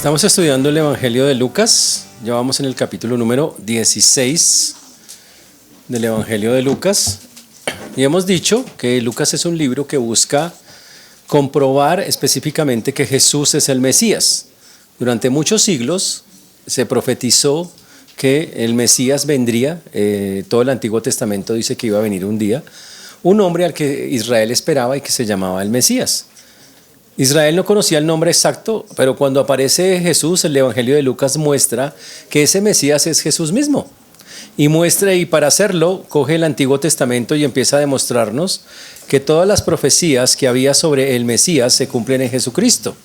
Estamos estudiando el Evangelio de Lucas, ya vamos en el capítulo número 16 del Evangelio de Lucas y hemos dicho que Lucas es un libro que busca comprobar específicamente que Jesús es el Mesías. Durante muchos siglos se profetizó que el Mesías vendría, todo el Antiguo Testamento dice que iba a venir un día, un hombre al que Israel esperaba y que se llamaba el Mesías. Israel no conocía el nombre exacto, pero cuando aparece Jesús, el Evangelio de Lucas muestra que ese Mesías es Jesús mismo. Y para hacerlo, coge el Antiguo Testamento y empieza a demostrarnos que todas las profecías que había sobre el Mesías se cumplen en Jesucristo.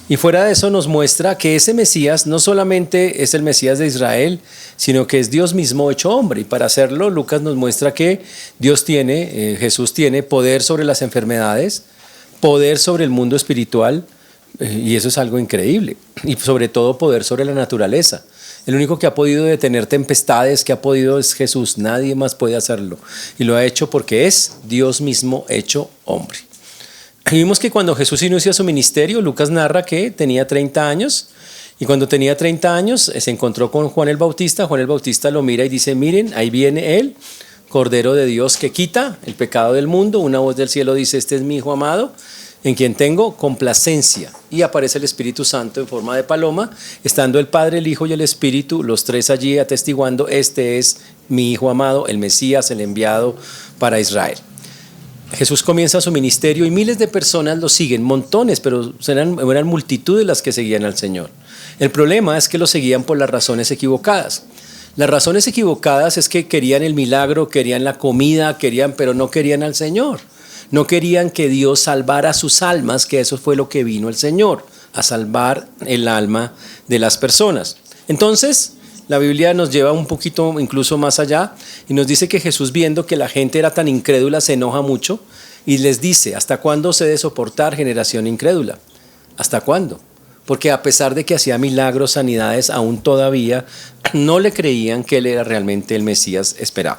Y fuera de eso nos muestra que ese Mesías no solamente es el Mesías de Israel, sino que es Dios mismo hecho hombre. Y para hacerlo, Lucas nos muestra que Jesús tiene poder sobre las enfermedades, poder sobre el mundo espiritual, y eso es algo increíble, y sobre todo poder sobre la naturaleza. El único que ha podido detener tempestades, es Jesús, nadie más puede hacerlo, y lo ha hecho porque es Dios mismo hecho hombre. Y vimos que cuando Jesús inicia su ministerio, Lucas narra que tenía 30 años, y cuando tenía 30 años se encontró con Juan el Bautista lo mira y dice, miren, ahí viene él, Cordero de Dios que quita el pecado del mundo. Una voz del cielo dice, este es mi Hijo amado, en quien tengo complacencia. Y aparece el Espíritu Santo en forma de paloma, estando el Padre, el Hijo y el Espíritu, los tres allí atestiguando, este es mi Hijo amado, el Mesías, el enviado para Israel. Jesús comienza su ministerio y miles de personas lo siguen, montones, pero eran multitudes las que seguían al Señor. El problema es que lo seguían por las razones equivocadas. Las razones equivocadas es que querían el milagro, querían la comida, pero no querían al Señor. No querían que Dios salvara sus almas, que eso fue lo que vino el Señor, a salvar el alma de las personas. Entonces, la Biblia nos lleva un poquito incluso más allá y nos dice que Jesús, viendo que la gente era tan incrédula, se enoja mucho y les dice, ¿hasta cuándo se ha de soportar generación incrédula? ¿Hasta cuándo? Porque a pesar de que hacía milagros, sanidades, aún todavía no le creían que él era realmente el Mesías esperado.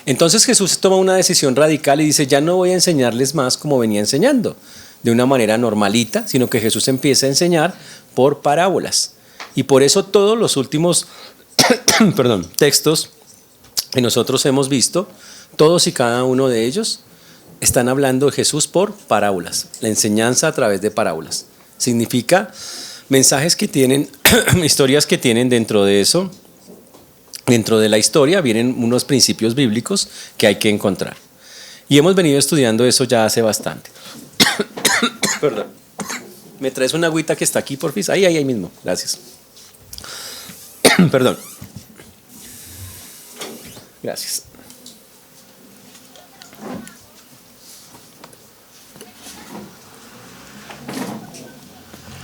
Entonces Jesús toma una decisión radical y dice, ya no voy a enseñarles más como venía enseñando, de una manera normalita, sino que Jesús empieza a enseñar por parábolas. Y por eso todos los últimos textos que nosotros hemos visto, todos y cada uno de ellos, están hablando de Jesús por parábolas, la enseñanza a través de parábolas. Significa mensajes que tienen, historias que tienen dentro de eso, dentro de la historia vienen unos principios bíblicos que hay que encontrar. Y hemos venido estudiando eso ya hace bastante. Perdón. ¿Me traes una agüita que está aquí, porfis? Ahí mismo, gracias. Perdón. Gracias.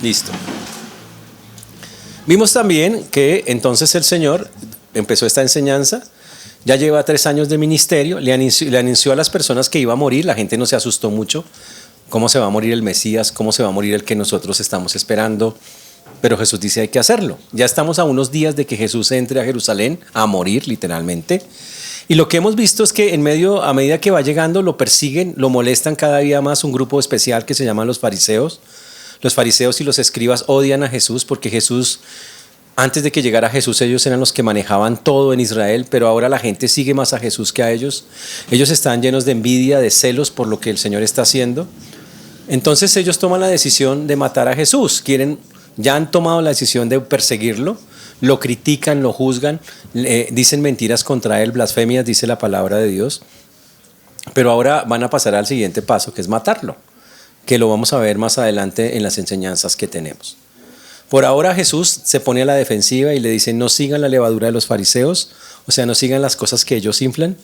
Listo. Vimos también que entonces el Señor empezó esta enseñanza, ya lleva 3 años de ministerio, le anunció a las personas que iba a morir, la gente no se asustó mucho, cómo se va a morir el Mesías, cómo se va a morir el que nosotros estamos esperando, pero Jesús dice hay que hacerlo. Ya estamos a unos días de que Jesús entre a Jerusalén a morir literalmente, y lo que hemos visto es que a medida que va llegando lo persiguen, lo molestan cada día más un grupo especial que se llaman los fariseos. Los fariseos y los escribas odian a Jesús porque Jesús, antes de que llegara Jesús, ellos eran los que manejaban todo en Israel, pero ahora la gente sigue más a Jesús que a ellos. Ellos están llenos de envidia, de celos por lo que el Señor está haciendo. Entonces ellos toman la decisión de matar a Jesús. Ya han tomado la decisión de perseguirlo, lo critican, lo juzgan, dicen mentiras contra él, blasfemias, dice la palabra de Dios. Pero ahora van a pasar al siguiente paso, que es matarlo, que lo vamos a ver más adelante en las enseñanzas que tenemos. Por ahora Jesús se pone a la defensiva y le dice, no sigan la levadura de los fariseos, o sea, no sigan las cosas que ellos inflan,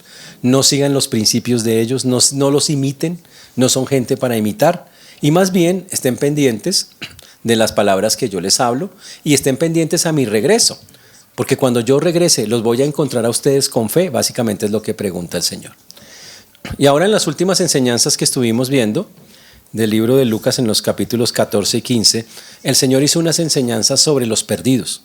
no sigan los principios de ellos, no los imiten, no son gente para imitar, y más bien estén pendientes de las palabras que yo les hablo y estén pendientes a mi regreso, porque cuando yo regrese los voy a encontrar a ustedes con fe, básicamente es lo que pregunta el Señor. Y ahora en las últimas enseñanzas que estuvimos viendo, del libro de Lucas en los capítulos 14 y 15, el Señor hizo unas enseñanzas sobre los perdidos.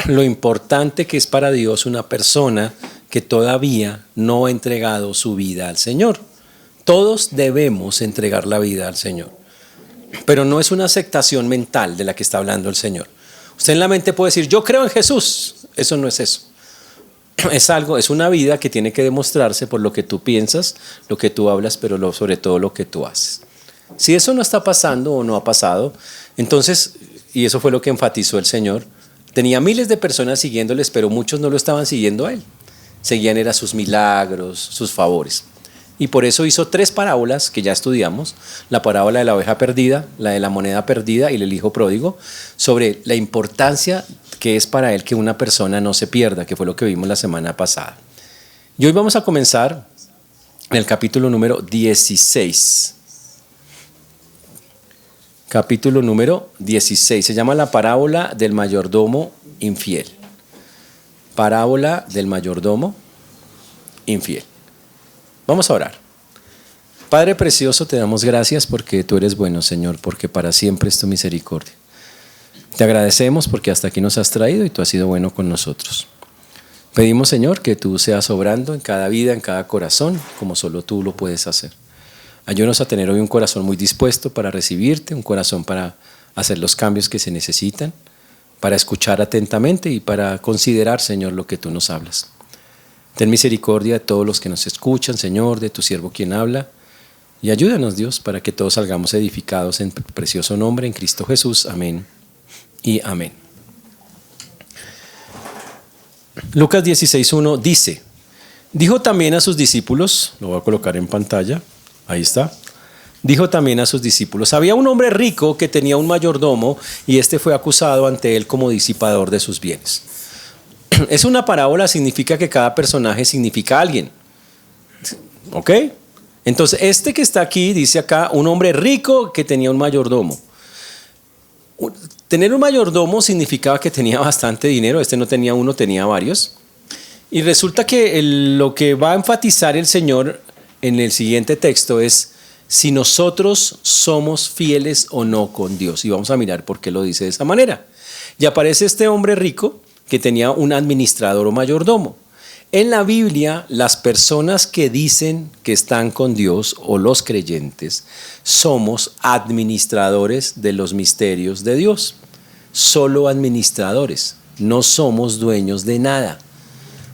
Lo importante que es para Dios una persona que todavía no ha entregado su vida al Señor. Todos debemos entregar la vida al Señor. pero no es una aceptación mental de la que está hablando el Señor. Usted en la mente puede decir, yo creo en Jesús. Eso no es eso. Es una vida que tiene que demostrarse por lo que tú piensas, lo que tú hablas, pero sobre todo lo que tú haces. Si eso no está pasando o no ha pasado, entonces, y eso fue lo que enfatizó el Señor, tenía miles de personas siguiéndoles, pero muchos no lo estaban siguiendo a Él. Seguían era sus milagros, sus favores. Y por eso hizo 3 parábolas que ya estudiamos, la parábola de la oveja perdida, la de la moneda perdida y el hijo pródigo, sobre la importancia que es para Él que una persona no se pierda, que fue lo que vimos la semana pasada. Y hoy vamos a comenzar en el capítulo número 16. Capítulo número 16, se llama la parábola del mayordomo infiel. Parábola del mayordomo infiel. Vamos a orar. Padre precioso, te damos gracias porque tú eres bueno, Señor, porque para siempre es tu misericordia. Te agradecemos porque hasta aquí nos has traído y tú has sido bueno con nosotros. Pedimos, Señor, que tú seas obrando en cada vida, en cada corazón, como solo tú lo puedes hacer. Ayúdanos a tener hoy un corazón muy dispuesto para recibirte, un corazón para hacer los cambios que se necesitan, para escuchar atentamente y para considerar, Señor, lo que tú nos hablas. Ten misericordia de todos los que nos escuchan, Señor, de tu siervo quien habla, y ayúdanos, Dios, para que todos salgamos edificados en tu precioso nombre, en Cristo Jesús. Amén y amén. Lucas 16:1 dice, dijo también a sus discípulos, lo voy a colocar en pantalla, ahí está, dijo también a sus discípulos, había un hombre rico que tenía un mayordomo y este fue acusado ante él como disipador de sus bienes. Es una parábola, significa que cada personaje significa alguien. ¿Ok? Entonces, este que está aquí, dice acá, un hombre rico que tenía un mayordomo. Tener un mayordomo significaba que tenía bastante dinero, este no tenía uno, tenía varios. Y resulta que lo que va a enfatizar el Señor en el siguiente texto es si nosotros somos fieles o no con Dios. Y vamos a mirar por qué lo dice de esa manera. Y aparece este hombre rico que tenía un administrador o mayordomo. En la Biblia, las personas que dicen que están con Dios o los creyentes somos administradores de los misterios de Dios. Solo administradores, no somos dueños de nada.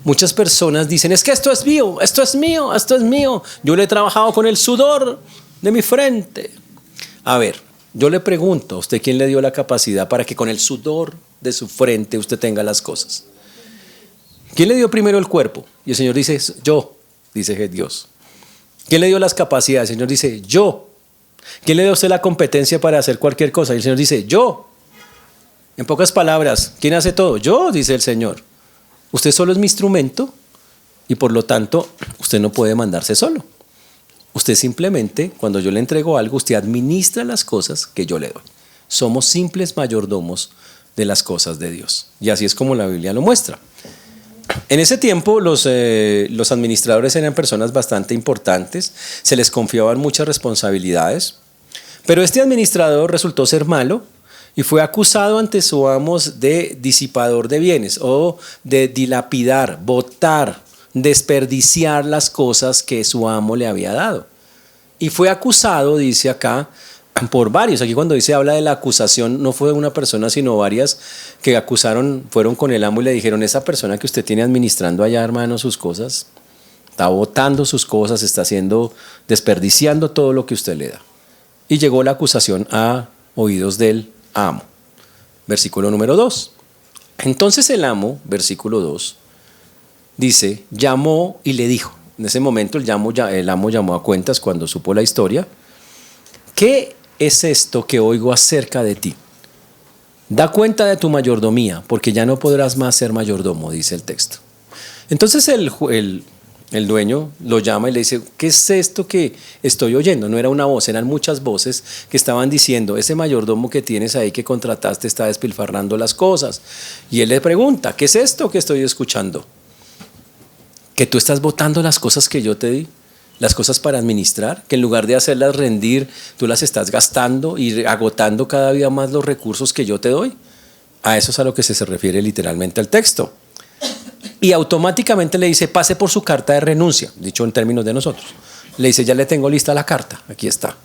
Muchas personas dicen, es que esto es mío, esto es mío, esto es mío. Yo le he trabajado con el sudor de mi frente. A ver, yo le pregunto, ¿a usted quién le dio la capacidad para que con el sudor de su frente usted tenga las cosas? ¿Quién le dio primero el cuerpo? Y el Señor dice, yo, dice Dios. ¿Quién le dio las capacidades? El Señor dice, yo. ¿Quién le dio a usted la competencia para hacer cualquier cosa? Y el Señor dice, yo. En pocas palabras, ¿quién hace todo? Yo, dice el Señor. Usted solo es mi instrumento y por lo tanto usted no puede mandarse solo. Usted simplemente, cuando yo le entrego algo, usted administra las cosas que yo le doy. Somos simples mayordomos de las cosas de Dios. Y así es como la Biblia lo muestra. En ese tiempo los administradores eran personas bastante importantes, se les confiaban muchas responsabilidades, pero este administrador resultó ser malo y fue acusado ante su amo de disipador de bienes o de dilapidar, botar, desperdiciar las cosas que su amo le había dado. Y fue acusado, dice acá, por varios. Aquí cuando habla de la acusación, no fue una persona, sino varias que fueron con el amo y le dijeron, esa persona que usted tiene administrando allá, hermano, sus cosas, está botando sus cosas, está desperdiciando todo lo que usted le da. Y llegó la acusación a oídos del amo. Versículo número 2. Entonces el amo, versículo 2, dice, llamó y le dijo. En ese momento el amo llamó a cuentas cuando supo la historia. ¿Qué es esto que oigo acerca de ti? Da cuenta de tu mayordomía, porque ya no podrás más ser mayordomo, dice el texto. Entonces el dueño lo llama y le dice, ¿qué es esto que estoy oyendo? No era una voz, eran muchas voces que estaban diciendo, ese mayordomo que tienes ahí que contrataste está despilfarrando las cosas. Y él le pregunta, ¿qué es esto que estoy escuchando? Que tú estás botando las cosas que yo te di, las cosas para administrar, que en lugar de hacerlas rendir, tú las estás gastando y agotando cada día más los recursos que yo te doy. A eso es a lo que se refiere literalmente el texto. Y automáticamente le dice, pase por su carta de renuncia, dicho en términos de nosotros. Le dice, ya le tengo lista la carta, aquí está.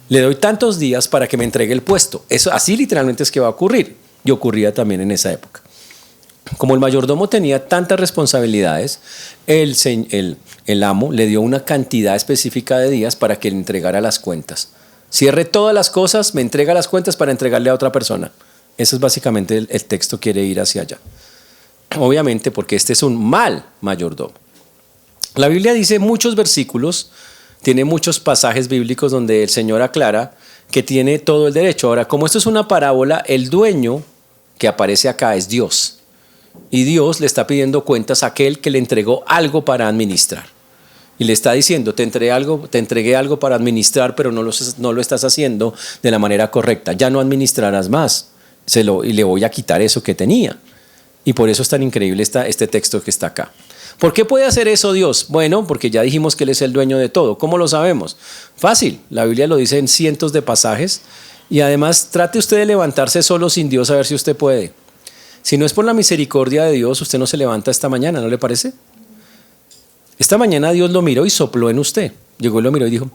Le doy tantos días para que me entregue el puesto. Eso así literalmente es que va a ocurrir. Y ocurría también en esa época. Como el mayordomo tenía tantas responsabilidades, el amo le dio una cantidad específica de días para que le entregara las cuentas. Cierre todas las cosas, me entrega las cuentas para entregarle a otra persona. Eso es básicamente el texto, quiere ir hacia allá. Obviamente porque este es un mal mayordomo. La Biblia dice muchos versículos, tiene muchos pasajes bíblicos donde el Señor aclara que tiene todo el derecho. Ahora, como esto es una parábola, el dueño que aparece acá es Dios. Y Dios le está pidiendo cuentas a aquel que le entregó algo para administrar. Y le está diciendo, te entregué algo para administrar, pero no lo estás haciendo de la manera correcta. Ya no administrarás más. Y le voy a quitar eso que tenía. Y por eso es tan increíble este texto que está acá. ¿Por qué puede hacer eso Dios? Bueno, porque ya dijimos que Él es el dueño de todo. ¿Cómo lo sabemos? Fácil. La Biblia lo dice en cientos de pasajes. Y además, trate usted de levantarse solo sin Dios a ver si usted puede. Si no es por la misericordia de Dios, usted no se levanta esta mañana, ¿no le parece? Esta mañana Dios lo miró y sopló en usted. Llegó y lo miró y dijo,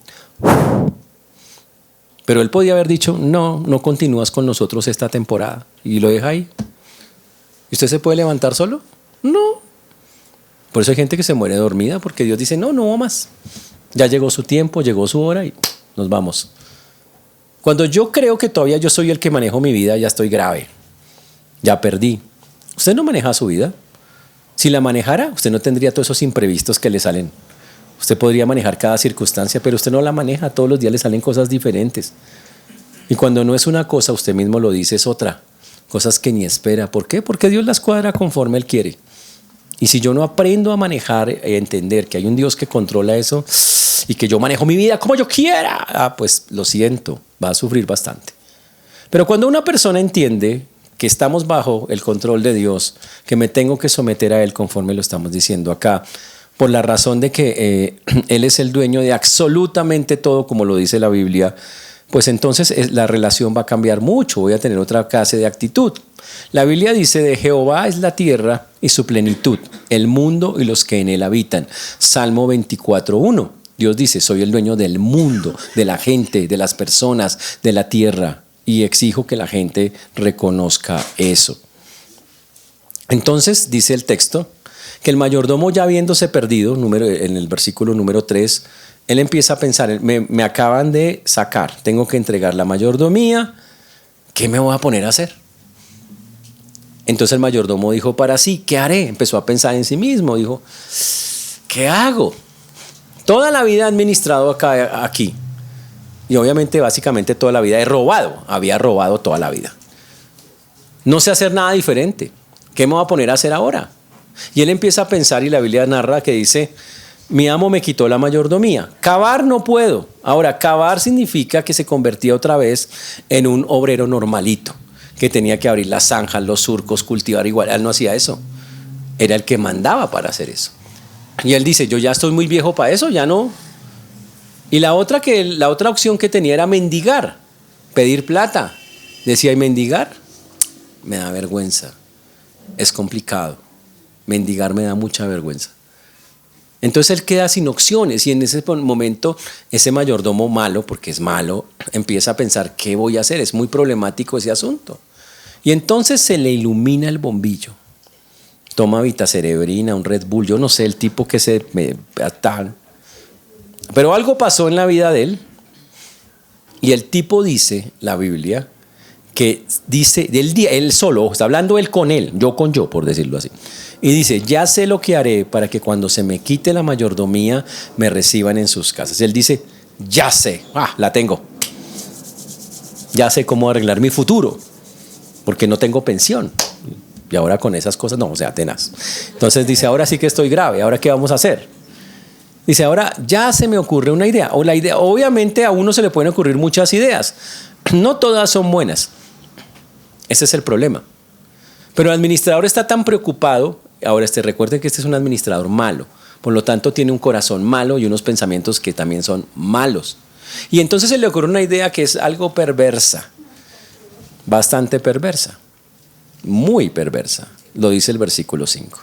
pero Él podía haber dicho, no continúas con nosotros esta temporada. Y lo deja ahí. ¿Y usted se puede levantar solo? No. Por eso hay gente que se muere dormida, porque Dios dice, no más. Ya llegó su tiempo, llegó su hora y nos vamos. Cuando yo creo que todavía yo soy el que manejo mi vida, ya estoy grave. Ya perdí. Usted no maneja su vida. Si la manejara, usted no tendría todos esos imprevistos que le salen. Usted podría manejar cada circunstancia, pero usted no la maneja. Todos los días le salen cosas diferentes. Y cuando no es una cosa, usted mismo lo dice, es otra. Cosas que ni espera. ¿Por qué? Porque Dios las cuadra conforme Él quiere. Y si yo no aprendo a manejar y a entender que hay un Dios que controla eso y que yo manejo mi vida como yo quiera, pues lo siento, va a sufrir bastante. Pero cuando una persona entiende que estamos bajo el control de Dios, que me tengo que someter a Él conforme lo estamos diciendo acá, por la razón de que Él es el dueño de absolutamente todo, como lo dice la Biblia, pues entonces la relación va a cambiar mucho, voy a tener otra clase de actitud. La Biblia dice, de Jehová es la tierra y su plenitud, el mundo y los que en él habitan. Salmo 24:1. Dios dice, soy el dueño del mundo, de la gente, de las personas, de la tierra. Y exijo que la gente reconozca eso. Entonces, dice el texto, que el mayordomo ya habiéndose perdido, en el versículo número 3, él empieza a pensar, me acaban de sacar, tengo que entregar la mayordomía, ¿qué me voy a poner a hacer? Entonces el mayordomo dijo para sí, ¿qué haré? Empezó a pensar en sí mismo, dijo, ¿qué hago? Toda la vida he administrado aquí. Y obviamente, básicamente toda la vida he robado. Había robado toda la vida. No sé hacer nada diferente. ¿Qué me voy a poner a hacer ahora? Y él empieza a pensar y la Biblia narra que dice, mi amo me quitó la mayordomía. Cavar no puedo. Ahora, cavar significa que se convertía otra vez en un obrero normalito, que tenía que abrir las zanjas, los surcos, cultivar igual. Él no hacía eso. Era el que mandaba para hacer eso. Y él dice, yo ya estoy muy viejo para eso, ya no. Y la otra opción que tenía era mendigar, pedir plata. Decía, ¿y mendigar? Me da vergüenza. Es complicado. Mendigar me da mucha vergüenza. Entonces él queda sin opciones y en ese momento ese mayordomo malo, porque es malo, empieza a pensar, ¿qué voy a hacer? Es muy problemático ese asunto. Y entonces se le ilumina el bombillo. Toma Vitacerebrina, un Red Bull, yo no sé, el tipo que tal. Pero algo pasó en la vida de él y el tipo dice, la Biblia, que dice, él solo, está hablando él con él, yo con yo, por decirlo así. Y dice, ya sé lo que haré para que cuando se me quite la mayordomía me reciban en sus casas. Él dice, ya sé, la tengo. Ya sé cómo arreglar mi futuro, porque no tengo pensión. Y ahora con esas cosas, no, o sea, tenaz. Entonces dice, ahora sí que estoy grave, ¿ahora qué vamos a hacer? Dice, ahora ya se me ocurre una idea. O la idea, obviamente a uno se le pueden ocurrir muchas ideas. No todas son buenas. Ese es el problema. Pero el administrador está tan preocupado. Ahora recuerden que este es un administrador malo. Por lo tanto, tiene un corazón malo y unos pensamientos que también son malos. Y entonces se le ocurre una idea que es algo perversa. Bastante perversa. Muy perversa. Lo dice el versículo 5.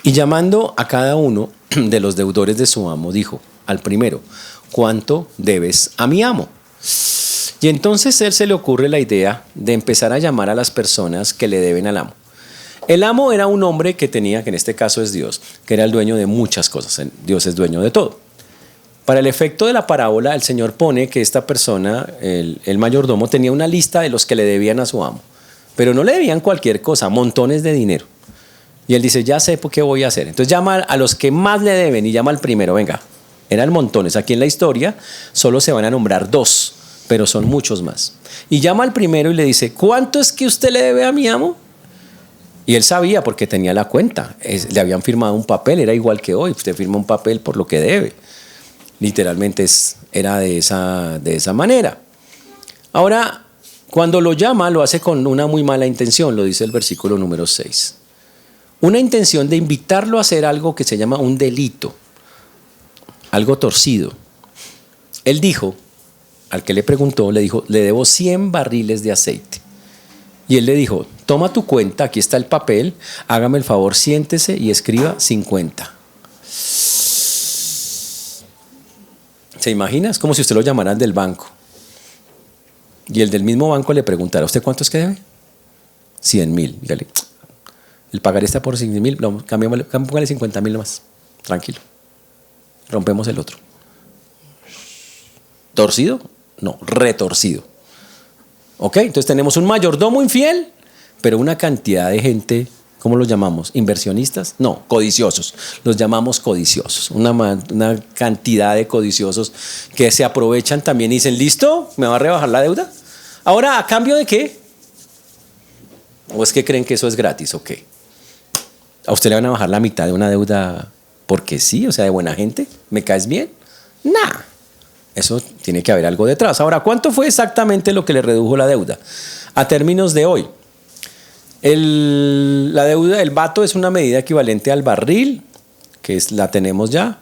Y llamando a cada uno de los deudores de su amo, dijo al primero: ¿cuánto debes a mi amo? Y entonces a él se le ocurre la idea de empezar a llamar a las personas que le deben al amo. El amo era un hombre que tenía, que en este caso es Dios, que era el dueño de muchas cosas. Dios es dueño de todo. Para el efecto de la parábola, el Señor pone que esta persona, el mayordomo, tenía una lista de los que le debían a su amo, pero no le debían cualquier cosa, montones de dinero. Y él dice: ya sé por qué voy a hacer. Entonces llama a los que más le deben y llama al primero. Venga, eran montones. Aquí en la historia solo se van a nombrar 2, pero son muchos más. Y llama al primero y le dice: ¿cuánto es que usted le debe a mi amo? Y él sabía porque tenía la cuenta. Le habían firmado un papel, era igual que hoy. Usted firma un papel por lo que debe. Literalmente era de esa manera. Ahora, cuando lo llama, lo hace con una muy mala intención, lo dice el versículo número 6. Una intención de invitarlo a hacer algo que se llama un delito, algo torcido. Él dijo, al que le preguntó, le dijo: le debo 100 barriles de aceite. Y él le dijo: toma tu cuenta, aquí está el papel, hágame el favor, siéntese y escriba 50. ¿Se imagina? Es como si usted lo llamaran del banco. Y el del mismo banco le preguntara: ¿usted cuánto es que debe? 100.000. Dígale: el pagaré está por 100.000, no, póngale 50.000 nomás. Tranquilo. Rompemos el otro. ¿Torcido? No, retorcido. ¿Ok? Entonces tenemos un mayordomo infiel, pero una cantidad de gente, ¿cómo los llamamos? ¿Inversionistas? No, codiciosos. Los llamamos codiciosos. Una cantidad de codiciosos que se aprovechan también y dicen: ¿listo? ¿Me va a rebajar la deuda? Ahora, ¿a cambio de qué? ¿O es que creen que eso es gratis o qué? ¿A usted le van a bajar la mitad de una deuda porque sí? O sea, de buena gente. ¿Me caes bien? Nah. Eso tiene que haber algo detrás. Ahora, ¿cuánto fue exactamente lo que le redujo la deuda? A términos de hoy, la deuda, el vato es una medida equivalente al barril, que la tenemos ya.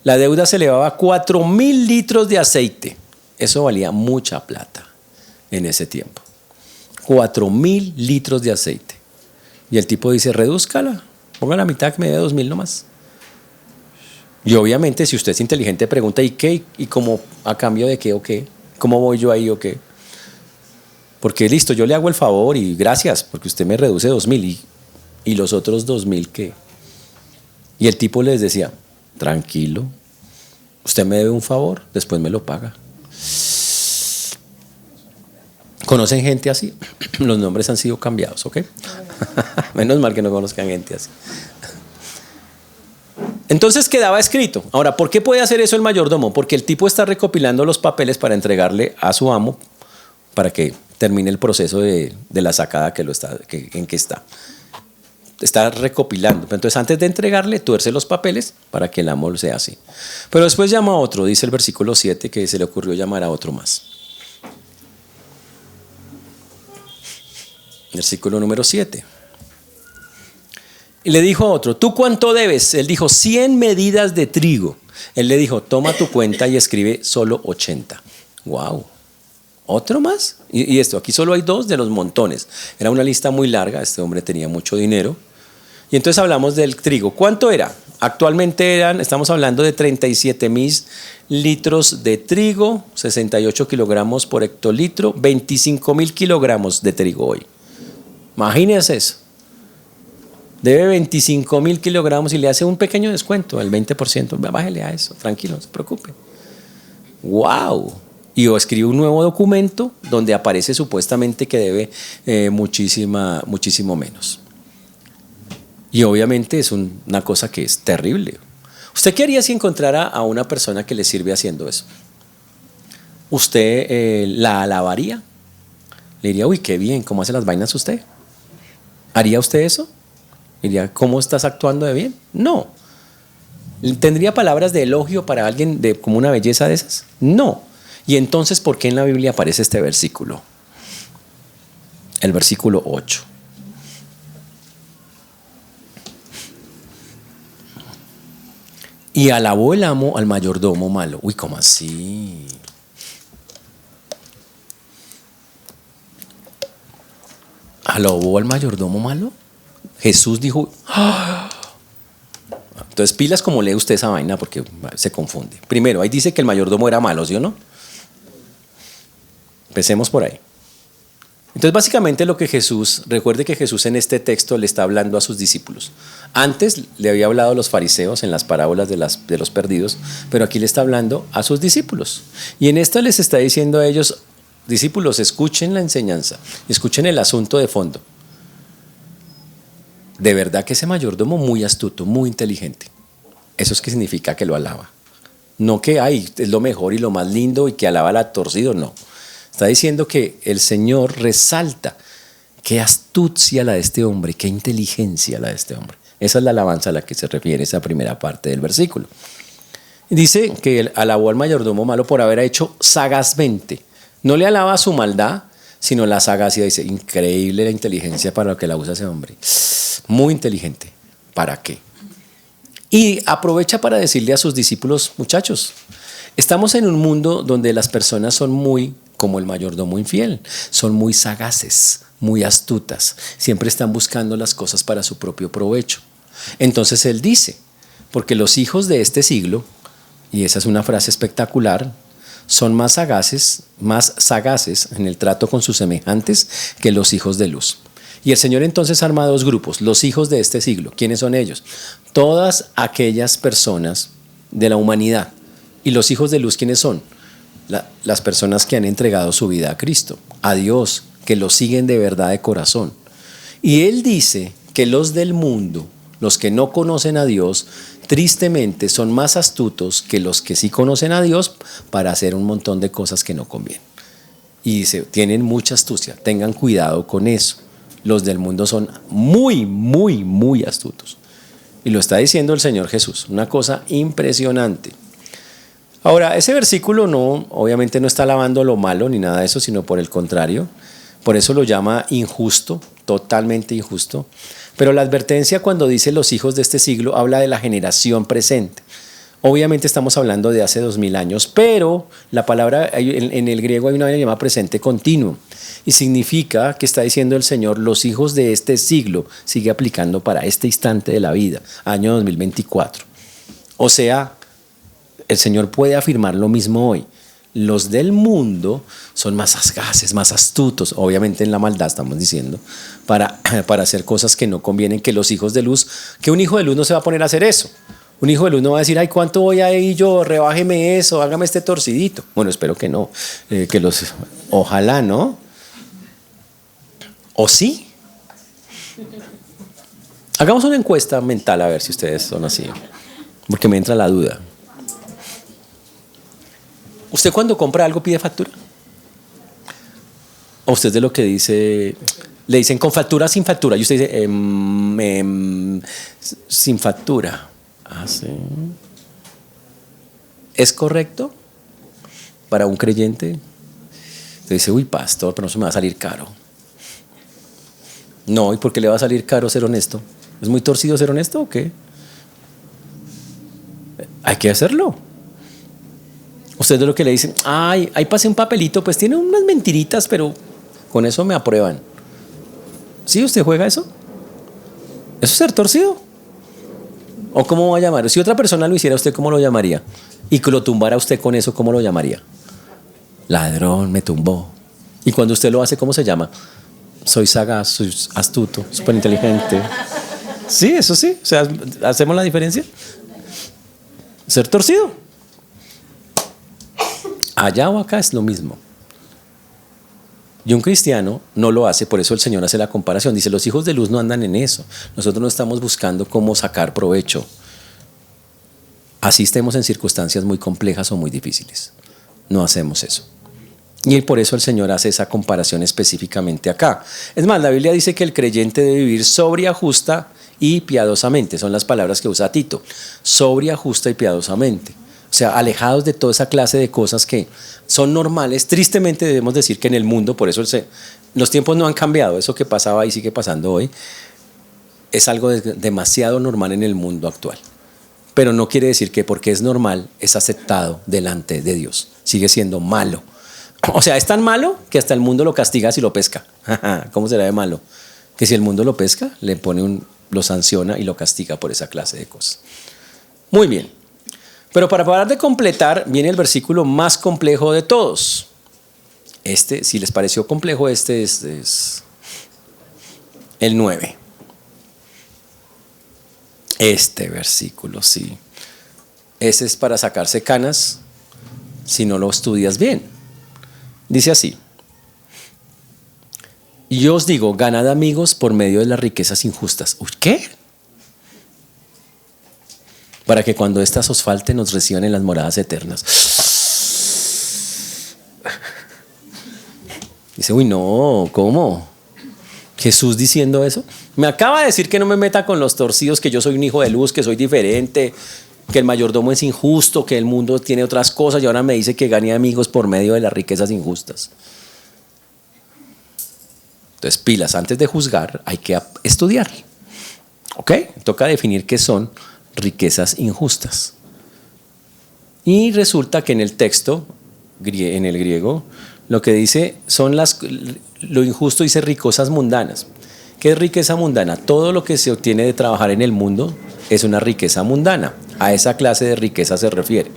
La deuda se elevaba a 4.000 litros de aceite. Eso valía mucha plata en ese tiempo. 4.000 litros de aceite. Y el tipo dice: redúzcala, ponga la mitad, que me dé 2.000 nomás. Y obviamente, si usted es inteligente, pregunta: ¿y qué? ¿Y cómo? ¿A cambio de qué o qué? ¿Cómo voy yo ahí o qué? Porque listo, yo le hago el favor y gracias, porque usted me reduce 2.000 y los otros 2.000 ¿qué? Y el tipo les decía: tranquilo, usted me debe un favor, después me lo paga. ¿Conocen gente así? Los nombres han sido cambiados, ¿ok? Menos mal que no conozcan gente así. Entonces quedaba escrito. Ahora, ¿por qué puede hacer eso el mayordomo? Porque el tipo está recopilando los papeles para entregarle a su amo para que termine el proceso de la sacada en que está. Está recopilando. Entonces, antes de entregarle, tuerce los papeles para que el amo sea así. Pero después llama a otro, dice el versículo 7, que se le ocurrió llamar a otro más. Versículo número 7. Y le dijo a otro: ¿tú cuánto debes? Él dijo: 100 medidas de trigo. Él le dijo: toma tu cuenta y escribe solo 80. ¡Wow! ¿Otro más? Y esto, aquí solo hay 2 de los montones. Era una lista muy larga, este hombre tenía mucho dinero. Y entonces hablamos del trigo. ¿Cuánto era? Actualmente estamos hablando de 37.000 litros de trigo, 68 kilogramos por hectolitro, 25.000 kilogramos de trigo hoy. Imagínense eso. Debe 25.000 kilogramos y le hace un pequeño descuento, el 20%. Bájele a eso, tranquilo, no se preocupe. ¡Wow! Y escribe un nuevo documento donde aparece supuestamente que debe muchísimo menos. Y obviamente es una cosa que es terrible. ¿Usted qué haría si encontrara a una persona que le sirve haciendo eso? ¿Usted la alabaría? Le diría: uy, qué bien, ¿cómo hace las vainas usted? ¿Haría usted eso? Diría: ¿cómo estás actuando de bien? No. ¿Tendría palabras de elogio para alguien como una belleza de esas? No. Y entonces, ¿por qué en la Biblia aparece este versículo? El versículo 8. Y alabó el amo al mayordomo malo. Uy, ¿cómo así? ¿Alabó al mayordomo malo? Jesús dijo: ¡ah! Entonces, pilas como lee usted esa vaina porque se confunde. Primero, ahí dice que el mayordomo era malo, ¿sí o no? Empecemos por ahí. Entonces, básicamente lo que Jesús, recuerde que Jesús en este texto le está hablando a sus discípulos. Antes le había hablado a los fariseos en las parábolas de los perdidos, pero aquí le está hablando a sus discípulos. Y en esto les está diciendo a ellos, discípulos, escuchen la enseñanza, escuchen el asunto de fondo. De verdad que ese mayordomo muy astuto, muy inteligente. Eso es que significa que lo alaba. No que es lo mejor y lo más lindo y que alaba al torcido, no. Está diciendo que el Señor resalta qué astucia la de este hombre, qué inteligencia la de este hombre. Esa es la alabanza a la que se refiere esa primera parte del versículo. Dice que él alabó al mayordomo malo por haber hecho sagazmente. No le alaba su maldad, sino la sagacidad. Dice, increíble la inteligencia para lo que la usa ese hombre. Muy inteligente. ¿Para qué? Y aprovecha para decirle a sus discípulos, muchachos, estamos en un mundo donde las personas son muy, como el mayordomo infiel, son muy sagaces, muy astutas, siempre están buscando las cosas para su propio provecho. Entonces él dice, porque los hijos de este siglo, y esa es una frase espectacular, son más sagaces en el trato con sus semejantes que los hijos de luz. Y el Señor entonces arma dos grupos, los hijos de este siglo. ¿Quiénes son ellos? Todas aquellas personas de la humanidad. ¿Y los hijos de luz quiénes son? Las personas que han entregado su vida a Cristo, a Dios, que lo siguen de verdad de corazón. Y Él dice que los del mundo, los que no conocen a Dios, tristemente son más astutos que los que sí conocen a Dios para hacer un montón de cosas que no convienen. Y dice, tienen mucha astucia, tengan cuidado con eso. Los del mundo son muy, muy, muy astutos. Y lo está diciendo el Señor Jesús, una cosa impresionante. Ahora, ese versículo obviamente no está alabando lo malo ni nada de eso, sino por el contrario. Por eso lo llama injusto, totalmente injusto. Pero la advertencia cuando dice los hijos de este siglo habla de la generación presente. Obviamente estamos hablando de hace 2000 años, pero la palabra en el griego hay una que llama presente continuo y significa que está diciendo el Señor, los hijos de este siglo, sigue aplicando para este instante de la vida, año 2024. O sea, el Señor puede afirmar lo mismo hoy. Los del mundo son más sagaces, más astutos, obviamente en la maldad estamos diciendo, para hacer cosas que no convienen, que los hijos de luz, que un hijo de luz no se va a poner a hacer eso. Un hijo de luz no va a decir, ay, ¿cuánto voy a ir yo? Rebájeme eso, hágame este torcidito. Bueno, espero que no, ojalá no. ¿O sí? Hagamos una encuesta mental a ver si ustedes son así, porque me entra la duda. ¿Usted cuando compra algo pide factura? ¿O usted de lo que dice, le dicen con factura, sin factura? Y usted dice, sin factura. Ah, sí. ¿Es correcto para un creyente? Usted dice, uy, pastor, pero no se me va a salir caro. No, ¿y por qué le va a salir caro ser honesto? ¿Es muy torcido ser honesto o qué? Hay que hacerlo. Usted de lo que le dicen, ay, ahí pasé un papelito, pues tiene unas mentiritas, pero con eso me aprueban. ¿Sí? ¿Usted juega eso? ¿Eso es ser torcido? ¿O cómo va a llamar? Si otra persona lo hiciera, ¿usted cómo lo llamaría? Y que lo tumbara usted con eso, ¿cómo lo llamaría? Ladrón, me tumbó. Y cuando usted lo hace, ¿cómo se llama? Soy sagaz, soy astuto, súper inteligente. Sí, eso sí. O sea, ¿hacemos la diferencia? Ser torcido. Allá o acá es lo mismo. Y un cristiano no lo hace, por eso el Señor hace la comparación. Dice, los hijos de luz no andan en eso. Nosotros no estamos buscando cómo sacar provecho. Así estemos en circunstancias muy complejas o muy difíciles. No hacemos eso. Y por eso el Señor hace esa comparación específicamente acá. Es más, la Biblia dice que el creyente debe vivir sobria, justa y piadosamente. Son las palabras que usa Tito. Sobria, justa y piadosamente. O sea, alejados de toda esa clase de cosas que son normales. Tristemente debemos decir que en el mundo, por eso los tiempos no han cambiado. Eso que pasaba y sigue pasando hoy es algo demasiado normal en el mundo actual. Pero no quiere decir que porque es normal es aceptado delante de Dios. Sigue siendo malo. O sea, es tan malo que hasta el mundo lo castiga si lo pesca. ¿Cómo será de malo? Que si el mundo lo pesca, lo sanciona y lo castiga por esa clase de cosas. Muy bien. Pero para parar de completar, viene el versículo más complejo de todos. Si les pareció complejo, es el 9. Este versículo, sí. Ese es para sacarse canas si no lo estudias bien. Dice así: y yo os digo, ganad amigos por medio de las riquezas injustas. Uy, ¿qué? Para que cuando éstas os falten, nos reciban en las moradas eternas. Dice, uy, no, ¿cómo? ¿Jesús diciendo eso? Me acaba de decir que no me meta con los torcidos, que yo soy un hijo de luz, que soy diferente, que el mayordomo es injusto, que el mundo tiene otras cosas, y ahora me dice que gane amigos por medio de las riquezas injustas. Entonces, pilas, antes de juzgar hay que estudiar. ¿Ok? Toca definir qué son riquezas injustas. Y resulta que en el texto, en el griego, lo que dice son lo injusto dice riquezas mundanas. ¿Qué es riqueza mundana? Todo lo que se obtiene de trabajar en el mundo es una riqueza mundana. A esa clase de riqueza se refiere.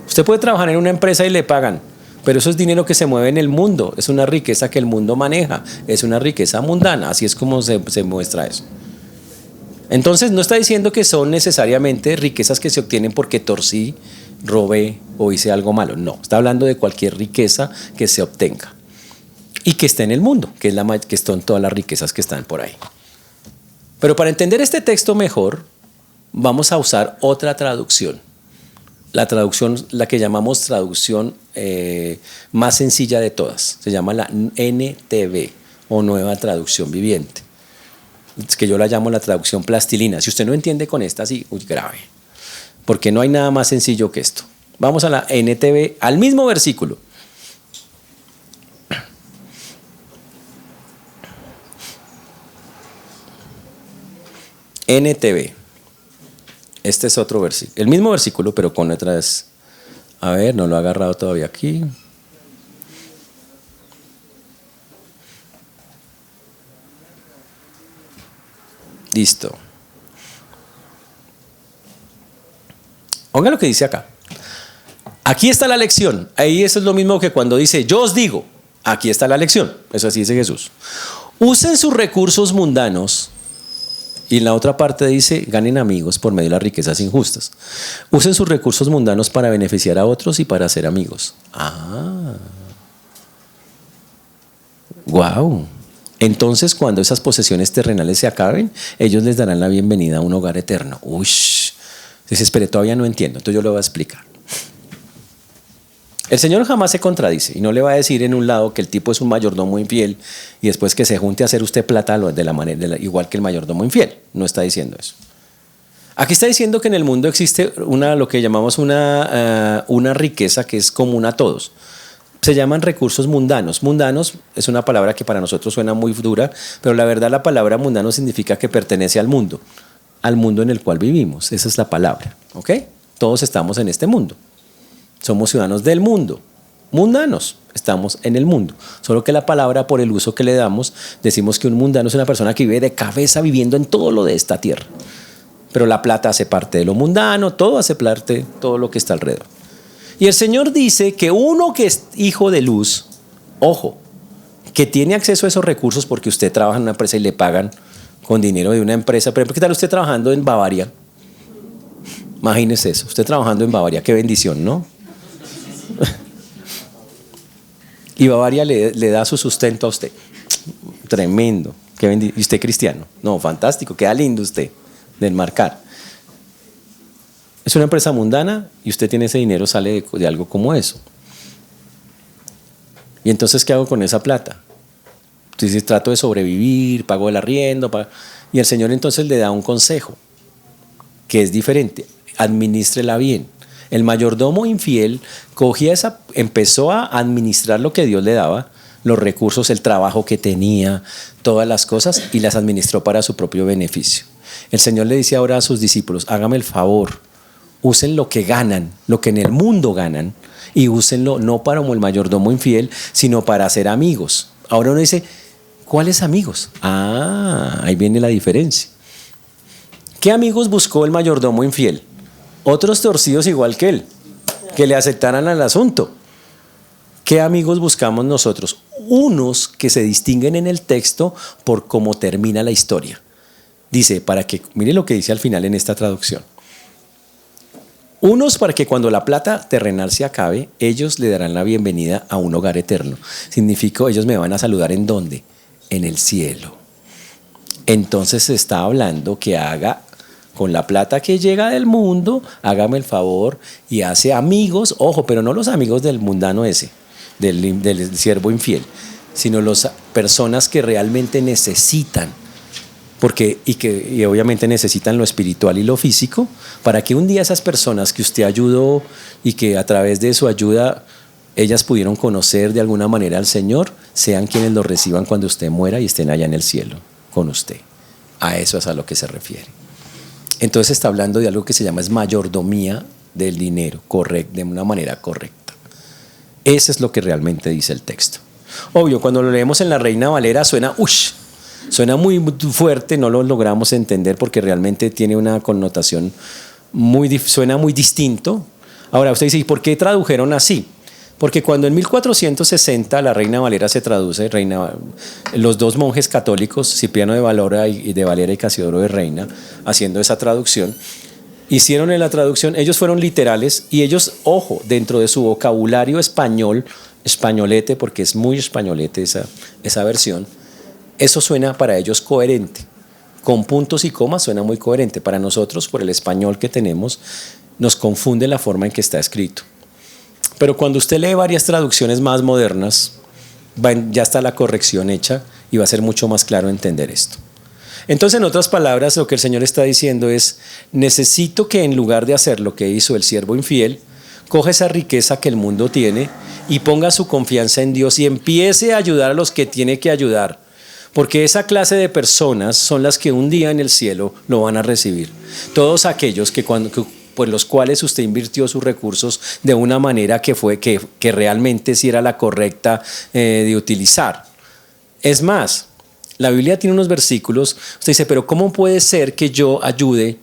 Usted puede trabajar en una empresa y le pagan, pero eso es dinero que se mueve en el mundo. Es una riqueza que el mundo maneja. Es una riqueza mundana. Así es como se muestra eso. Entonces no está diciendo que son necesariamente riquezas que se obtienen porque torcí, robé o hice algo malo. No, está hablando de cualquier riqueza que se obtenga y que esté en el mundo, que son todas las riquezas que están por ahí. Pero para entender este texto mejor, vamos a usar otra traducción. La traducción, la que llamamos traducción más sencilla de todas. Se llama la NTV o Nueva Traducción Viviente. Es que yo la llamo la traducción plastilina. Si usted no entiende con esta, sí, uy, grave. Porque no hay nada más sencillo que esto. Vamos a la NTV, al mismo versículo. NTV. Este es otro versículo. El mismo versículo, pero con letras. A ver, no lo he agarrado todavía aquí. Listo. Oiga lo que dice acá. Aquí está la lección. Ahí eso es lo mismo que cuando dice, yo os digo, aquí está la lección. Eso así dice Jesús. Usen sus recursos mundanos. Y en la otra parte dice, ganen amigos por medio de las riquezas injustas. Usen sus recursos mundanos para beneficiar a otros y para ser amigos. Wow. Entonces, cuando esas posesiones terrenales se acaben, ellos les darán la bienvenida a un hogar eterno. Uy, dice, espere, todavía no entiendo, entonces yo le voy a explicar. El Señor jamás se contradice y no le va a decir en un lado que el tipo es un mayordomo infiel y después que se junte a hacer usted plata de la manera igual que el mayordomo infiel. No está diciendo eso. Aquí está diciendo que en el mundo existe lo que llamamos una riqueza que es común a todos. Se llaman recursos mundanos. Mundanos es una palabra que para nosotros suena muy dura, pero la verdad la palabra mundano significa que pertenece al mundo en el cual vivimos. Esa es la palabra, ¿ok? Todos estamos en este mundo. Somos ciudadanos del mundo. Mundanos, estamos en el mundo. Solo que la palabra, por el uso que le damos, decimos que un mundano es una persona que vive de cabeza viviendo en todo lo de esta tierra. Pero la plata hace parte de lo mundano, todo hace parte de todo lo que está alrededor. Y el Señor dice que uno que es hijo de luz, ojo, que tiene acceso a esos recursos porque usted trabaja en una empresa y le pagan con dinero de una empresa. Por ejemplo, ¿qué tal usted trabajando en Bavaria? Imagínese eso, usted trabajando en Bavaria, qué bendición, ¿no? Y Bavaria le da su sustento a usted. Tremendo. ¿Y usted cristiano? No, fantástico, queda lindo usted de enmarcar. Es una empresa mundana y usted tiene ese dinero, sale de algo como eso. ¿Y entonces qué hago con esa plata? Entonces trato de sobrevivir, pago el arriendo. Y el Señor entonces le da un consejo que es diferente. Administrela bien. El mayordomo infiel empezó a administrar lo que Dios le daba, los recursos, el trabajo que tenía, todas las cosas, y las administró para su propio beneficio. El Señor le dice ahora a sus discípulos, hágame el favor, usen lo que ganan, lo que en el mundo ganan, y úsenlo no para como el mayordomo infiel, sino para hacer amigos. Ahora uno dice, ¿cuáles amigos? Ahí viene la diferencia. ¿Qué amigos buscó el mayordomo infiel? Otros torcidos igual que él, que le aceptaran al asunto. ¿Qué amigos buscamos nosotros? Unos que se distinguen en el texto por cómo termina la historia. Dice, mire lo que dice al final en esta traducción. Unos para que cuando la plata terrenal se acabe, ellos le darán la bienvenida a un hogar eterno. Significa, ellos me van a saludar ¿en dónde? En el cielo. Entonces se está hablando que haga, con la plata que llega del mundo, hágame el favor y hace amigos, ojo, pero no los amigos del mundano ese, del siervo infiel, sino las personas que realmente necesitan. Y obviamente necesitan lo espiritual y lo físico, para que un día esas personas que usted ayudó y que a través de su ayuda ellas pudieron conocer de alguna manera al Señor, sean quienes lo reciban cuando usted muera y estén allá en el cielo con usted. A eso es a lo que se refiere. Entonces está hablando de algo que se llama es mayordomía del dinero, de una manera correcta. Eso es lo que realmente dice el texto. Obvio, cuando lo leemos en la Reina Valera suena ¡ush! Suena muy fuerte, no lo logramos entender porque realmente tiene una connotación suena muy distinto. Ahora usted dice, ¿y por qué tradujeron así? Porque cuando en 1460 la Reina Valera se traduce, los dos monjes católicos, Cipriano de Valera y Casiodoro de Reina, haciendo esa traducción, hicieron en la traducción, ellos fueron literales y ellos, ojo, dentro de su vocabulario español, españolete, porque es muy españolete esa versión, eso suena para ellos coherente. Con puntos y comas suena muy coherente. Para nosotros, por el español que tenemos, nos confunde la forma en que está escrito. Pero cuando usted lee varias traducciones más modernas, ya está la corrección hecha y va a ser mucho más claro entender esto. Entonces, en otras palabras, lo que el Señor está diciendo es, necesito que en lugar de hacer lo que hizo el siervo infiel, coja esa riqueza que el mundo tiene y ponga su confianza en Dios y empiece a ayudar a los que tiene que ayudar. Porque esa clase de personas son las que un día en el cielo lo van a recibir. Todos aquellos por los cuales usted invirtió sus recursos de una manera que realmente sí era la correcta de utilizar. Es más, la Biblia tiene unos versículos, usted dice, pero ¿cómo puede ser que yo ayude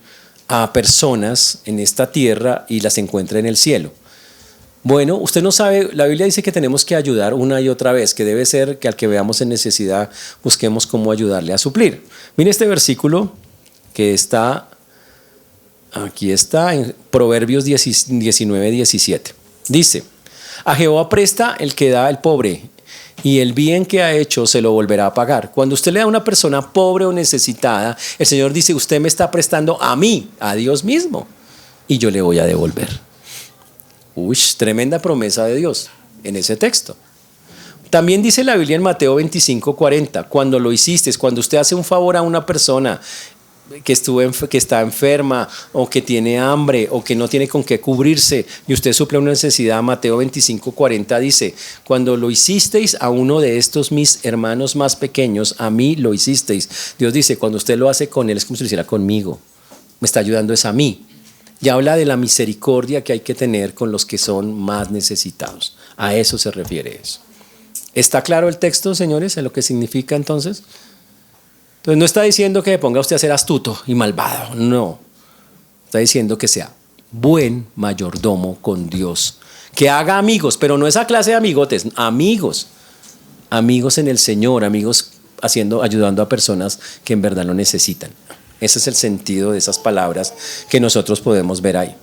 a personas en esta tierra y las encuentre en el cielo? Bueno, usted no sabe, la Biblia dice que tenemos que ayudar una y otra vez, que debe ser que al que veamos en necesidad busquemos cómo ayudarle a suplir. Mire este versículo que aquí está en Proverbios 19:17. Dice, a Jehová presta el que da al pobre y el bien que ha hecho se lo volverá a pagar. Cuando usted le da a una persona pobre o necesitada, el Señor dice, usted me está prestando a mí, a Dios mismo, y yo le voy a devolver. Tremenda promesa de Dios en ese texto. También dice la Biblia en Mateo 25:40, cuando lo hiciste, cuando usted hace un favor a una persona que está enferma o que tiene hambre o que no tiene con qué cubrirse y usted suple una necesidad, Mateo 25:40 dice, cuando lo hicisteis a uno de estos mis hermanos más pequeños, a mí lo hicisteis. Dios dice, cuando usted lo hace con él es como si lo hiciera conmigo, me está ayudando es a mí. Y habla de la misericordia que hay que tener con los que son más necesitados. A eso se refiere eso. ¿Está claro el texto, señores, en lo que significa entonces? Entonces no está diciendo que ponga usted a ser astuto y malvado, no. Está diciendo que sea buen mayordomo con Dios. Que haga amigos, pero no esa clase de amigotes, amigos. Amigos en el Señor, amigos ayudando a personas que en verdad lo necesitan. Ese es el sentido de esas palabras que nosotros podemos ver ahí.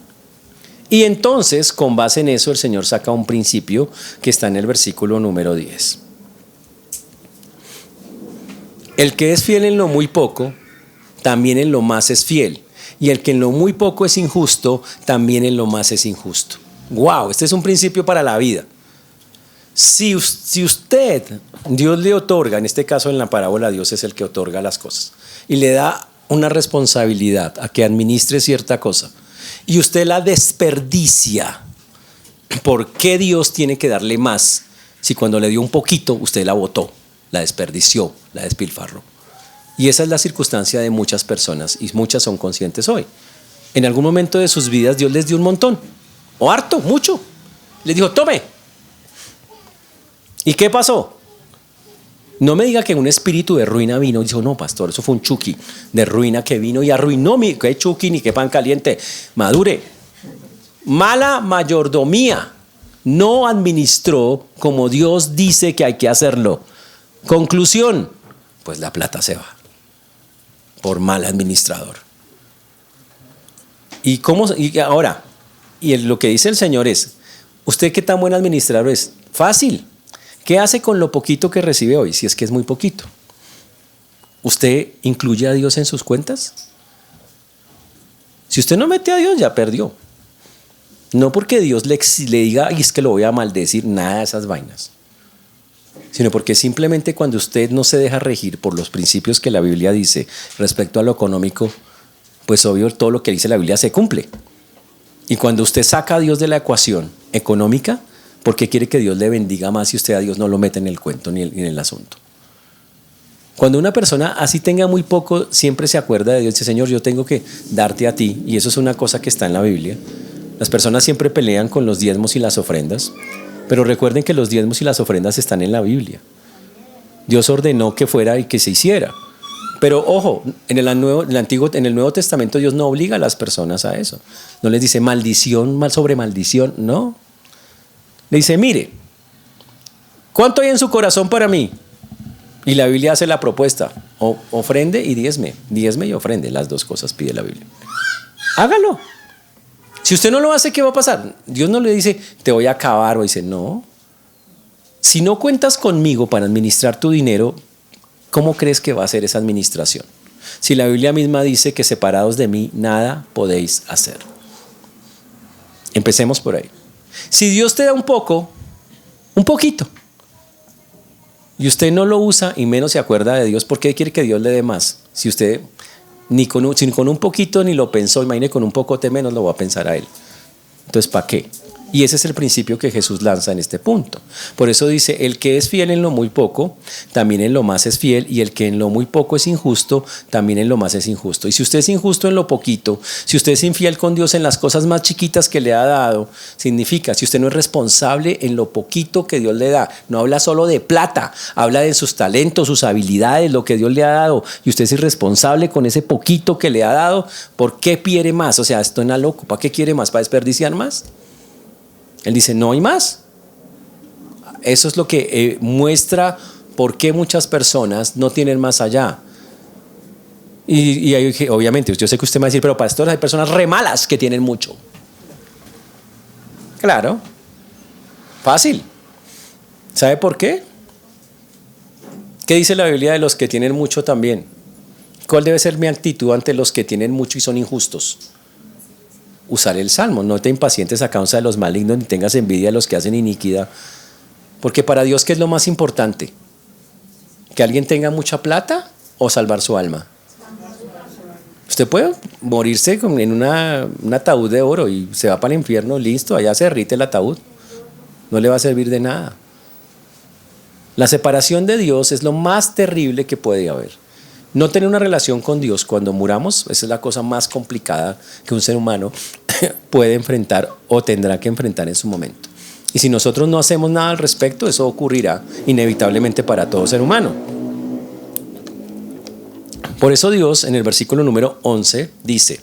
Y entonces, con base en eso, el Señor saca un principio que está en el versículo número 10. El que es fiel en lo muy poco, también en lo más es fiel. Y el que en lo muy poco es injusto, también en lo más es injusto. ¡Wow! Este es un principio para la vida. Si Dios le otorga, en este caso en la parábola, Dios es el que otorga las cosas, y le da una responsabilidad a que administre cierta cosa y usted la desperdicia, ¿por qué Dios tiene que darle más si cuando le dio un poquito usted la botó, la desperdició, la despilfarró? Y esa es la circunstancia de muchas personas y muchas son conscientes hoy. En algún momento de sus vidas Dios les dio un montón o harto, mucho, les dijo tome. ¿Y qué pasó? No me diga que un espíritu de ruina vino y dijo, no, pastor, eso fue un chuki de ruina que vino y arruinó qué chuki ni qué pan caliente, madure. Mala mayordomía. No administró como Dios dice que hay que hacerlo. Conclusión, pues la plata se va por mal administrador. Y ahora, lo que dice el Señor es, ¿usted qué tan buen administrador es? Fácil. ¿Qué hace con lo poquito que recibe hoy? Si es que es muy poquito. ¿Usted incluye a Dios en sus cuentas? Si usted no mete a Dios, ya perdió. No porque Dios le diga, y es que lo voy a maldecir, nada de esas vainas. Sino porque simplemente cuando usted no se deja regir por los principios que la Biblia dice respecto a lo económico, pues obvio todo lo que dice la Biblia se cumple. Y cuando usted saca a Dios de la ecuación económica, ¿por qué quiere que Dios le bendiga más si usted a Dios no lo mete en el cuento ni en el asunto? Cuando una persona así tenga muy poco, siempre se acuerda de Dios y dice, Señor, yo tengo que darte a ti, y eso es una cosa que está en la Biblia. Las personas siempre pelean con los diezmos y las ofrendas, pero recuerden que los diezmos y las ofrendas están en la Biblia. Dios ordenó que fuera y que se hiciera. Pero ojo, en el Nuevo Testamento Dios no obliga a las personas a eso. No les dice maldición, mal sobre maldición, no. Le dice, mire, ¿cuánto hay en su corazón para mí? Y la Biblia hace la propuesta, ofrende y diezme y ofrende, las dos cosas pide la Biblia. Hágalo. Si usted no lo hace, ¿qué va a pasar? Dios no le dice, te voy a acabar, o dice, no. Si no cuentas conmigo para administrar tu dinero, ¿cómo crees que va a ser esa administración? Si la Biblia misma dice que separados de mí, nada podéis hacer. Empecemos por ahí. Si Dios te da un poquito, y usted no lo usa y menos se acuerda de Dios, ¿por qué quiere que Dios le dé más? Si usted ni con un poquito ni lo pensó, imagine con un pocote menos lo va a pensar a él. Entonces, ¿para qué? Y ese es el principio que Jesús lanza en este punto. Por eso dice, el que es fiel en lo muy poco, también en lo más es fiel, y el que en lo muy poco es injusto, también en lo más es injusto. Y si usted es injusto en lo poquito, si usted es infiel con Dios en las cosas más chiquitas que le ha dado, significa, si usted no es responsable en lo poquito que Dios le da, no habla solo de plata, habla de sus talentos, sus habilidades, lo que Dios le ha dado, y usted es irresponsable con ese poquito que le ha dado, ¿por qué quiere más? O sea, esto es loco, ¿para qué quiere más? ¿Para desperdiciar más? Él dice, no hay más. Eso es lo que muestra por qué muchas personas no tienen más allá. Y obviamente, yo sé que usted me va a decir, pero pastor, hay personas re malas que tienen mucho. Claro, fácil. ¿Sabe por qué? ¿Qué dice la Biblia de los que tienen mucho también? ¿Cuál debe ser mi actitud ante los que tienen mucho y son injustos? Usar el salmo, no te impacientes a causa de los malignos ni tengas envidia de los que hacen iniquidad, porque para Dios, ¿qué es lo más importante? ¿Que alguien tenga mucha plata o salvar su alma? Usted puede morirse en un ataúd de oro y se va para el infierno, listo, allá se derrite el ataúd, no le va a servir de nada. La separación de Dios es lo más terrible que puede haber. No tener una relación con Dios cuando muramos, esa es la cosa más complicada que un ser humano puede enfrentar o tendrá que enfrentar en su momento. Y si nosotros no hacemos nada al respecto, eso ocurrirá inevitablemente para todo ser humano. Por eso Dios en el versículo número 11 dice,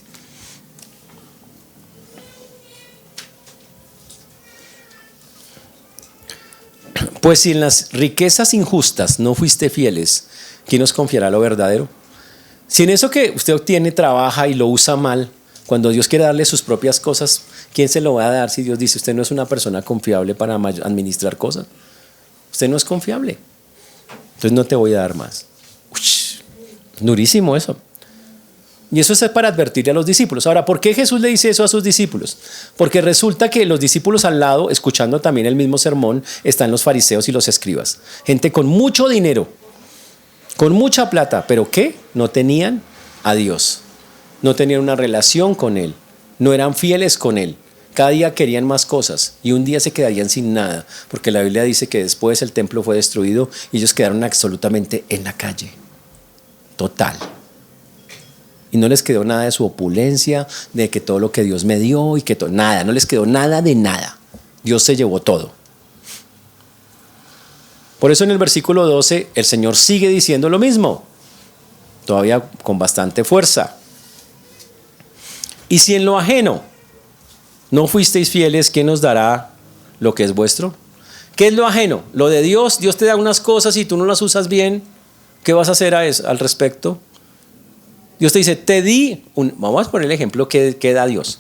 pues si en las riquezas injustas no fuiste fieles, ¿quién os confiará lo verdadero? Si en eso que usted obtiene, trabaja y lo usa mal, cuando Dios quiere darle sus propias cosas, ¿quién se lo va a dar si Dios dice, usted no es una persona confiable para administrar cosas? Usted no es confiable. Entonces no te voy a dar más. Uy, durísimo eso. Y eso es para advertirle a los discípulos. Ahora, ¿por qué Jesús le dice eso a sus discípulos? Porque resulta que los discípulos al lado, escuchando también el mismo sermón, están los fariseos y los escribas. Gente con mucho dinero, con mucha plata, pero ¿qué? No tenían a Dios. No tenían una relación con Él. No eran fieles con Él. Cada día querían más cosas y un día se quedarían sin nada, porque la Biblia dice que después el templo fue destruido y ellos quedaron absolutamente en la calle. Total. Y no les quedó nada de su opulencia, de que todo lo que Dios me dio y que nada, no les quedó nada de nada. Dios se llevó todo. Por eso en el versículo 12 el Señor sigue diciendo lo mismo, todavía con bastante fuerza. Y si en lo ajeno ¿No fuisteis fieles? ¿Quién os dará lo que es vuestro? ¿Qué es lo ajeno? Lo de Dios. Dios te da unas cosas y tú no las usas bien. ¿Qué vas a hacer al respecto? Dios te dice, te di vamos a poner el ejemplo que da Dios.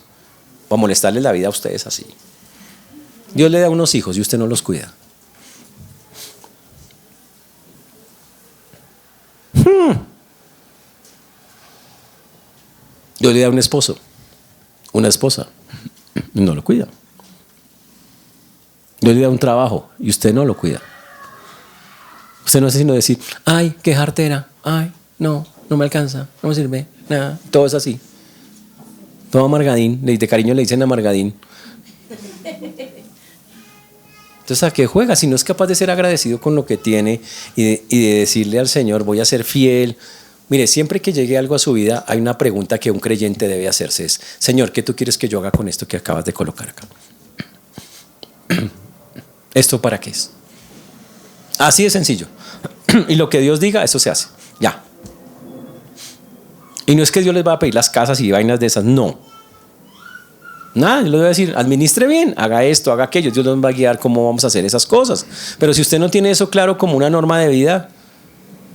Para molestarles la vida a ustedes así. Dios le da unos hijos y usted no los cuida. Dios le da un esposo, una esposa, y no lo cuida. Dios le da un trabajo y usted no lo cuida. Usted no hace sino decir, ay, qué jartera, ay, no me alcanza, no me sirve, nada. Todo es así. Todo amargadín, de cariño le dicen amargadín. Entonces, ¿a qué juega? Si no es capaz de ser agradecido con lo que tiene y de decirle al Señor, voy a ser fiel. Mire, siempre que llegue algo a su vida, hay una pregunta que un creyente debe hacerse: es, Señor, ¿qué tú quieres que yo haga con esto que acabas de colocar acá? ¿Esto para qué es? Así de sencillo. Y lo que Dios diga, eso se hace. Ya. Y no es que Dios les va a pedir las casas y vainas de esas, no. Nada, yo le voy a decir, administre bien, haga esto, haga aquello. Dios nos va a guiar cómo vamos a hacer esas cosas. Pero si usted no tiene eso claro como una norma de vida,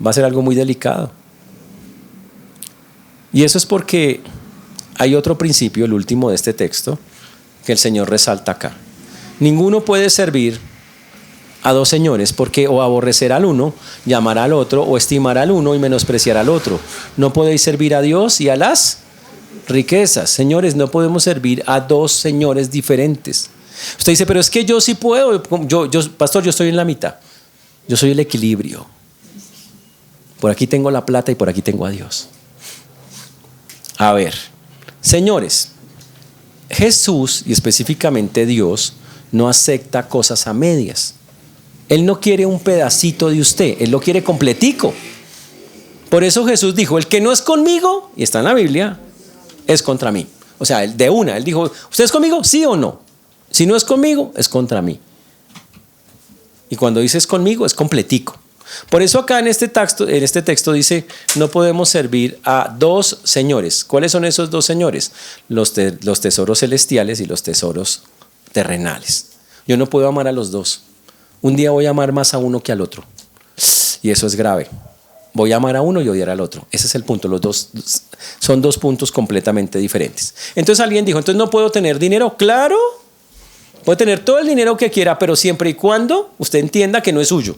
va a ser algo muy delicado. Y eso es porque hay otro principio, el último de este texto, que el Señor resalta acá. Ninguno puede servir a dos señores, porque o aborrecer al uno, llamar al otro, o estimar al uno y menospreciar al otro. No podéis servir a Dios y a las riquezas. Señores, no podemos servir a dos señores diferentes. Usted dice, pero es que yo sí puedo. Pastor, yo estoy en la mitad. Yo soy el equilibrio. Por aquí tengo la plata y por aquí tengo a Dios. A ver, señores, Jesús y específicamente Dios no acepta cosas a medias. Él no quiere un pedacito de usted, Él lo quiere completico. Por eso Jesús dijo, el que no es conmigo, y está en la Biblia, es contra mí. O sea, él dijo, ¿usted es conmigo? ¿Sí o no? Si no es conmigo, es contra mí. Y cuando dice es conmigo, es completico. Por eso acá en este texto dice, no podemos servir a dos señores. ¿Cuáles son esos dos señores? Los tesoros celestiales y los tesoros terrenales. Yo no puedo amar a los dos. Un día voy a amar más a uno que al otro. Y eso es grave. Voy a amar a uno y odiar al otro. Ese es el punto. Los dos son dos puntos completamente diferentes. Entonces alguien dijo, entonces no puedo tener dinero. Claro, puede tener todo el dinero que quiera, pero siempre y cuando usted entienda que no es suyo.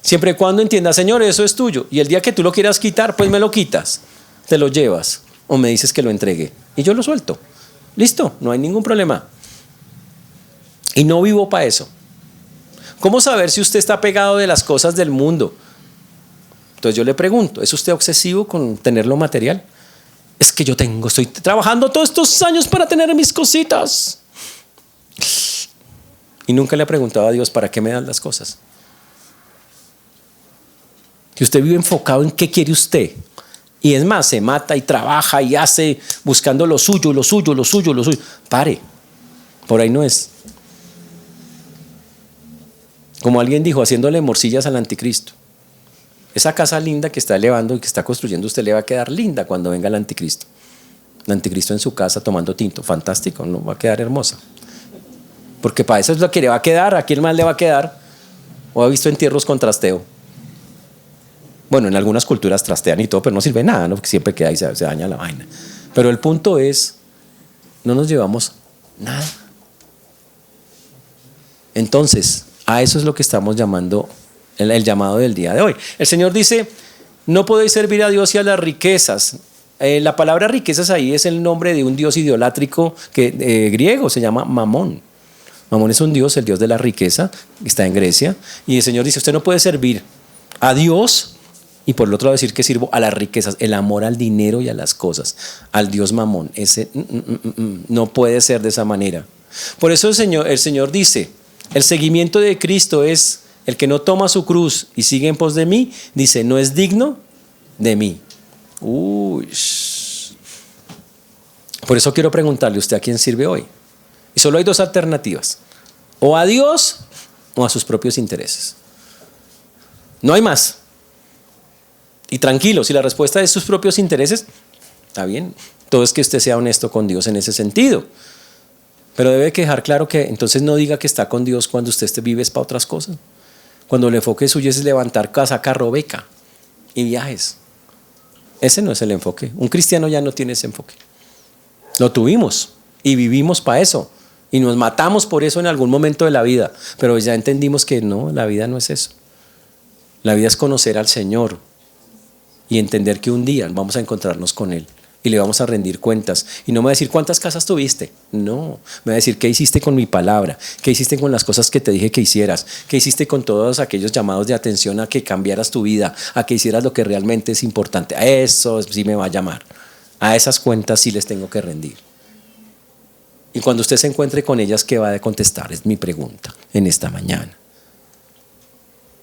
Siempre y cuando entienda, Señor, eso es tuyo. Y el día que tú lo quieras quitar, pues me lo quitas. Te lo llevas. O me dices que lo entregue. Y yo lo suelto. Listo, no hay ningún problema. Y no vivo para eso. ¿Cómo saber si usted está pegado de las cosas del mundo? Entonces yo le pregunto, ¿es usted obsesivo con tener lo material? Es que estoy trabajando todos estos años para tener mis cositas. Y nunca le ha preguntado a Dios, ¿para qué me dan las cosas? Que usted vive enfocado en qué quiere usted. Y es más, se mata y trabaja y hace buscando lo suyo, lo suyo, lo suyo, lo suyo. Pare, por ahí no es. Como alguien dijo, haciéndole morcillas al anticristo. Esa casa linda que está elevando y que está construyendo, usted le va a quedar linda cuando venga el anticristo. El anticristo en su casa tomando tinto, fantástico, ¿no? Va a quedar hermosa. Porque para eso es lo que le va a quedar. ¿A quién más le va a quedar? ¿O ha visto entierros con trasteo? Bueno, en algunas culturas trastean y todo, pero no sirve nada, ¿no? Porque siempre queda ahí, se daña la vaina. Pero el punto es, no nos llevamos nada. Entonces, a eso es lo que estamos llamando, el llamado del día de hoy. El Señor dice, no podéis servir a Dios y a las riquezas. La palabra riquezas ahí es el nombre de un dios idolátrico griego, se llama Mamón. Mamón es un dios, el dios de la riqueza, está en Grecia. Y el Señor dice, usted no puede servir a Dios y por el otro lado decir que sirvo a las riquezas, el amor al dinero y a las cosas, al dios Mamón. Ese no puede ser de esa manera. Por eso el Señor dice, el seguimiento de Cristo es el que no toma su cruz y sigue en pos de mí, dice, no es digno de mí. Uy. Por eso quiero preguntarle, ¿usted a quién sirve hoy? Y solo hay dos alternativas, o a Dios o a sus propios intereses. No hay más. Y tranquilo, si la respuesta es sus propios intereses, está bien, Todo es que usted sea honesto con Dios en ese sentido. Pero debe dejar claro que entonces no diga que está con Dios cuando usted vive es para otras cosas. Cuando el enfoque suyo es levantar casa, carro, beca y viajes. Ese no es el enfoque. Un cristiano ya no tiene ese enfoque. Lo tuvimos y vivimos para eso. Y nos matamos por eso en algún momento de la vida. Pero ya entendimos que no, la vida no es eso. La vida es conocer al Señor y entender que un día vamos a encontrarnos con Él y le vamos a rendir cuentas. Y no me va a decir cuántas casas tuviste. No, me va a decir qué hiciste con mi palabra, qué hiciste con las cosas que te dije que hicieras, qué hiciste con todos aquellos llamados de atención a que cambiaras tu vida, a que hicieras lo que realmente es importante. A eso sí me va a llamar. A esas cuentas sí les tengo que rendir. Y cuando usted se encuentre con ellas, ¿qué va a contestar? Es mi pregunta en esta mañana.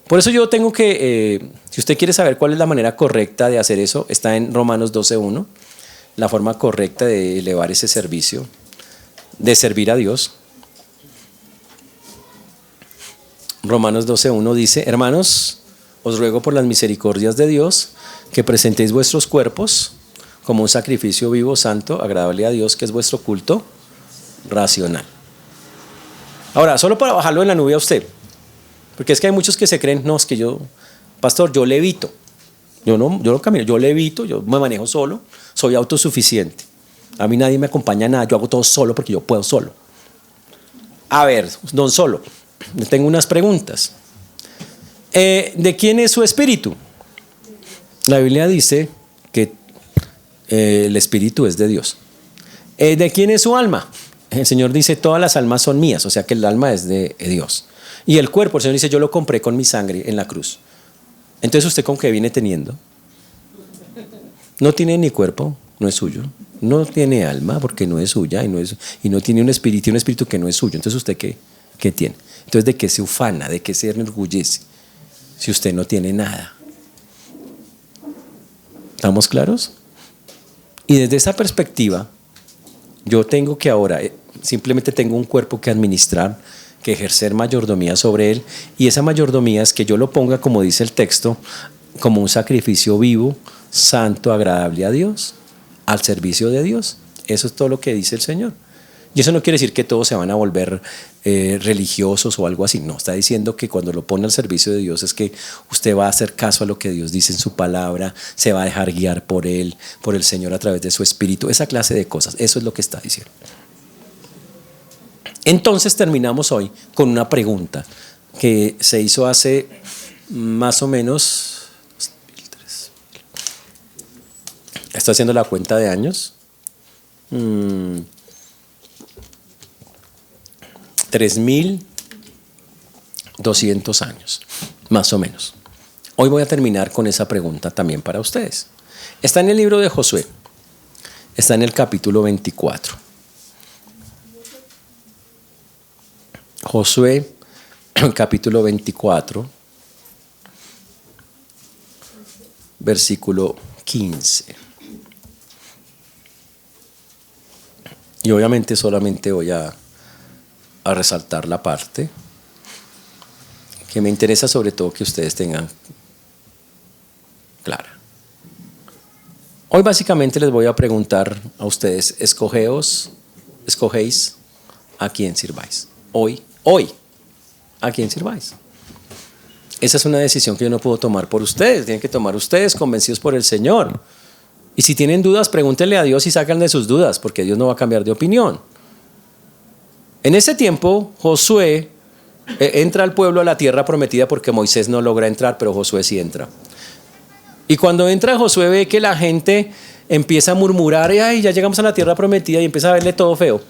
Por eso yo tengo que, si usted quiere saber cuál es la manera correcta de hacer eso, está en Romanos 12:1, la forma correcta de elevar ese servicio, de servir a Dios. Romanos 12:1 dice: hermanos, os ruego por las misericordias de Dios que presentéis vuestros cuerpos como un sacrificio vivo, santo, agradable a Dios, que es vuestro culto racional. Ahora, solo para bajarlo en la nube a usted, porque es que hay muchos que se creen, no, es que yo, pastor, yo levito, yo no camino, yo levito, yo me manejo solo, soy autosuficiente, a mí nadie me acompaña a nada, yo hago todo solo porque yo puedo solo. A ver, don Solo, le tengo unas preguntas. ¿De quién es su espíritu? La Biblia dice que el espíritu es de Dios. ¿De quién es su alma? El Señor dice, todas las almas son mías, o sea que el alma es de Dios. Y el cuerpo, el Señor dice, yo lo compré con mi sangre en la cruz. Entonces, ¿usted con qué viene teniendo? No tiene ni cuerpo, no es suyo. No tiene alma porque no es suya y no tiene un espíritu que no es suyo. Entonces, ¿usted qué tiene? Entonces, ¿de qué se ufana? ¿De qué se enorgullece? Si usted no tiene nada. ¿Estamos claros? Y desde esa perspectiva, yo tengo que ahora, simplemente tengo un cuerpo que administrar, que ejercer mayordomía sobre él, y esa mayordomía es que yo lo ponga, como dice el texto, como un sacrificio vivo, santo, agradable a Dios, al servicio de Dios. Eso es todo lo que dice el Señor. Y eso no quiere decir que todos se van a volver religiosos o algo así. No, está diciendo que cuando lo pone al servicio de Dios es que usted va a hacer caso a lo que Dios dice en su palabra, se va a dejar guiar por Él, por el Señor a través de su espíritu, esa clase de cosas. Eso es lo que está diciendo. Entonces terminamos hoy con una pregunta que se hizo hace más o menos, estoy haciendo la cuenta de años, 3.200 años, más o menos. Hoy voy a terminar con esa pregunta también para ustedes. Está en el libro de Josué, está en el capítulo 24. Josué, capítulo 24, versículo 15. Y obviamente solamente voy a resaltar la parte que me interesa, sobre todo que ustedes tengan clara. Hoy básicamente les voy a preguntar a ustedes, escogéis a quién sirváis. Hoy, ¿a quién sirváis? Esa es una decisión que yo no puedo tomar por ustedes, tienen que tomar ustedes convencidos por el Señor. Y si tienen dudas, pregúntenle a Dios y sacan de sus dudas, porque Dios no va a cambiar de opinión. En ese tiempo, Josué entra al pueblo a la tierra prometida porque Moisés no logra entrar, pero Josué sí entra. Y cuando entra Josué ve que la gente empieza a murmurar, ay, ya llegamos a la tierra prometida, y empieza a verle todo feo.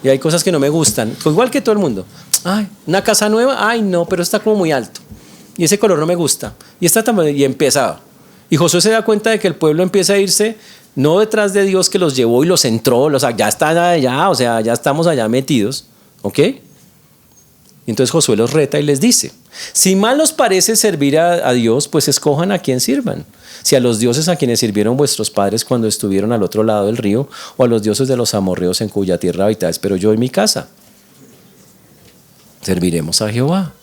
Y hay cosas que no me gustan, igual que todo el mundo. Ay, una casa nueva, ay no, pero está como muy alto. Y ese color no me gusta. Y empieza. Y Josué se da cuenta de que el pueblo empieza a irse, no detrás de Dios que los llevó y los entró, ya están allá, o sea, ya estamos allá metidos, ¿ok? Y entonces Josué los reta y les dice, si mal os parece servir a Dios, pues escojan a quién sirvan. Si a los dioses a quienes sirvieron vuestros padres cuando estuvieron al otro lado del río, o a los dioses de los amorreos en cuya tierra habitáis, pero yo y mi casa serviremos a Jehová.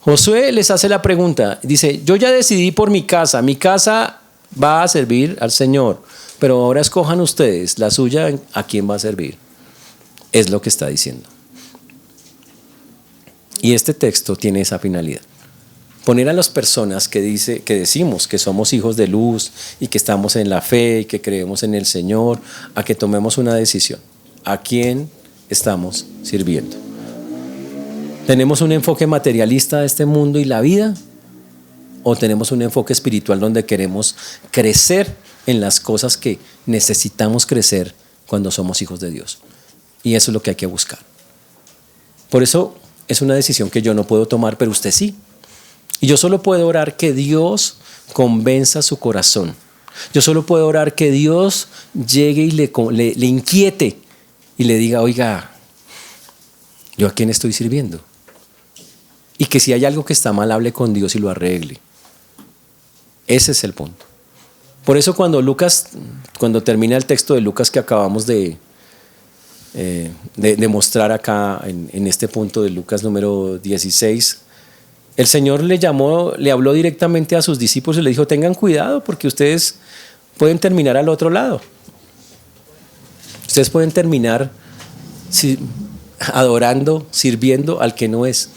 Josué les hace la pregunta, dice, yo ya decidí por mi casa va a servir al Señor. pero ahora escojan ustedes la suya, a quién va a servir. Es lo que está diciendo. Y este texto tiene esa finalidad. Poner a las personas que decimos que somos hijos de luz y que estamos en la fe y que creemos en el Señor, a que tomemos una decisión. ¿A quién estamos sirviendo? ¿Tenemos un enfoque materialista de este mundo y la vida? ¿O tenemos un enfoque espiritual donde queremos crecer en las cosas que necesitamos crecer cuando somos hijos de Dios? Y eso es lo que hay que buscar. Por eso es una decisión que yo no puedo tomar, pero usted sí. Y yo solo puedo orar que Dios convenza su corazón. Yo solo puedo orar que Dios llegue y le inquiete y le diga, oiga, ¿yo a quién estoy sirviendo? Y que si hay algo que está mal, hable con Dios y lo arregle. Ese es el punto. Por eso cuando termina el texto de Lucas que acabamos de mostrar acá en este punto de Lucas número 16, el Señor le habló directamente a sus discípulos y le dijo, tengan cuidado porque ustedes pueden terminar al otro lado. Ustedes pueden terminar adorando, sirviendo al que no es.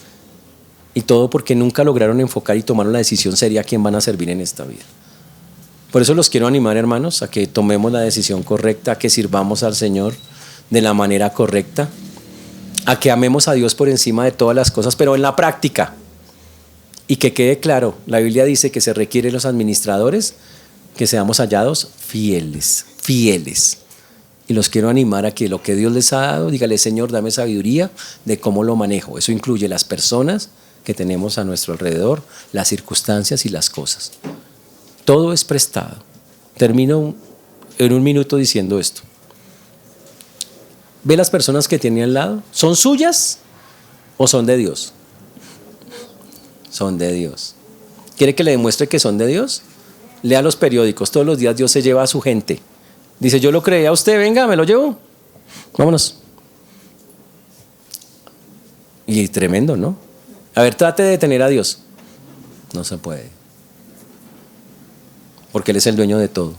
Y todo porque nunca lograron enfocar y tomaron la decisión seria a quién van a servir en esta vida. Por eso los quiero animar, hermanos, a que tomemos la decisión correcta, a que sirvamos al Señor de la manera correcta, a que amemos a Dios por encima de todas las cosas, pero en la práctica. Y que quede claro, la Biblia dice que se requiere de los administradores que seamos hallados fieles. Y los quiero animar a que lo que Dios les ha dado, dígale, Señor, dame sabiduría de cómo lo manejo. Eso incluye las personas que tenemos a nuestro alrededor, las circunstancias y las cosas. Todo es prestado. Termino en un minuto diciendo esto. ¿Ve las personas que tiene al lado? ¿Son suyas o son de Dios? Son de Dios. ¿Quiere que le demuestre que son de Dios? Lea los periódicos. Todos los días Dios se lleva a su gente. Dice, yo lo creé a usted, venga, me lo llevo. Vámonos. Y tremendo, ¿no? A ver, trate de detener a Dios. No se puede. Porque Él es el dueño de todo.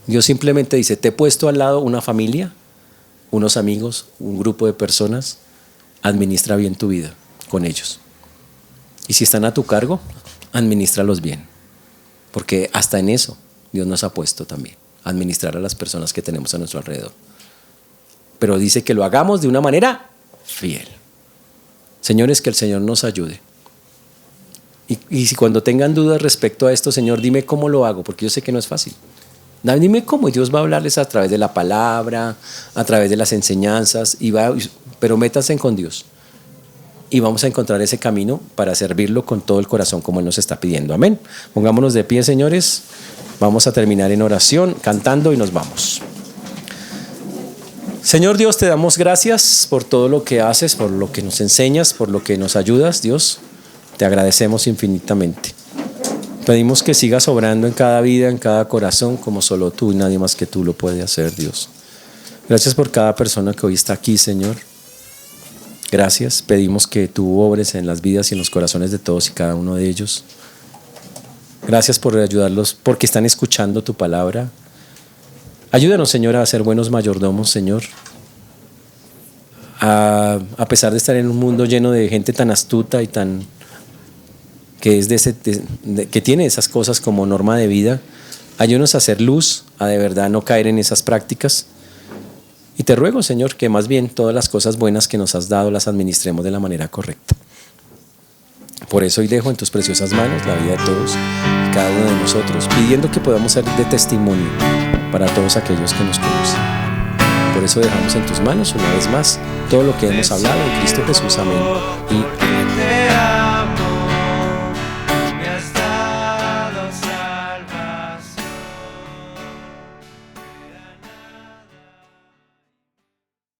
Dios simplemente dice, te he puesto al lado una familia, unos amigos, un grupo de personas. Administra bien tu vida con ellos. Y si están a tu cargo, administralos bien. Porque hasta en eso Dios nos ha puesto también. Administrar a las personas que tenemos a nuestro alrededor. Pero dice que lo hagamos de una manera fiel. Señores, que el Señor nos ayude. Y si cuando tengan dudas respecto a esto, Señor, dime cómo lo hago, porque yo sé que no es fácil. Dime cómo, y Dios va a hablarles a través de la palabra, a través de las enseñanzas, pero métanse con Dios. Y vamos a encontrar ese camino para servirlo con todo el corazón como Él nos está pidiendo. Amén. Pongámonos de pie, señores. Vamos a terminar en oración, cantando y nos vamos. Señor Dios, te damos gracias por todo lo que haces, por lo que nos enseñas, por lo que nos ayudas, Dios. Te agradecemos infinitamente. Pedimos que sigas obrando en cada vida, en cada corazón, como solo tú y nadie más que tú lo puede hacer, Dios. Gracias por cada persona que hoy está aquí, Señor. Gracias. Pedimos que tú obres en las vidas y en los corazones de todos y cada uno de ellos. Gracias por ayudarlos, porque están escuchando tu palabra. Ayúdanos, Señor, a ser buenos mayordomos, Señor. A pesar de estar en un mundo lleno de gente tan astuta y que tiene esas cosas como norma de vida, ayúdanos a hacer luz, a de verdad no caer en esas prácticas. Y te ruego, Señor, que más bien todas las cosas buenas que nos has dado las administremos de la manera correcta. Por eso hoy dejo en tus preciosas manos la vida de todos y cada uno de nosotros, pidiendo que podamos ser de testimonio para todos aquellos que nos conocen. Por eso dejamos en tus manos una vez más todo lo que hemos hablado en Cristo Jesús. Amén y amén.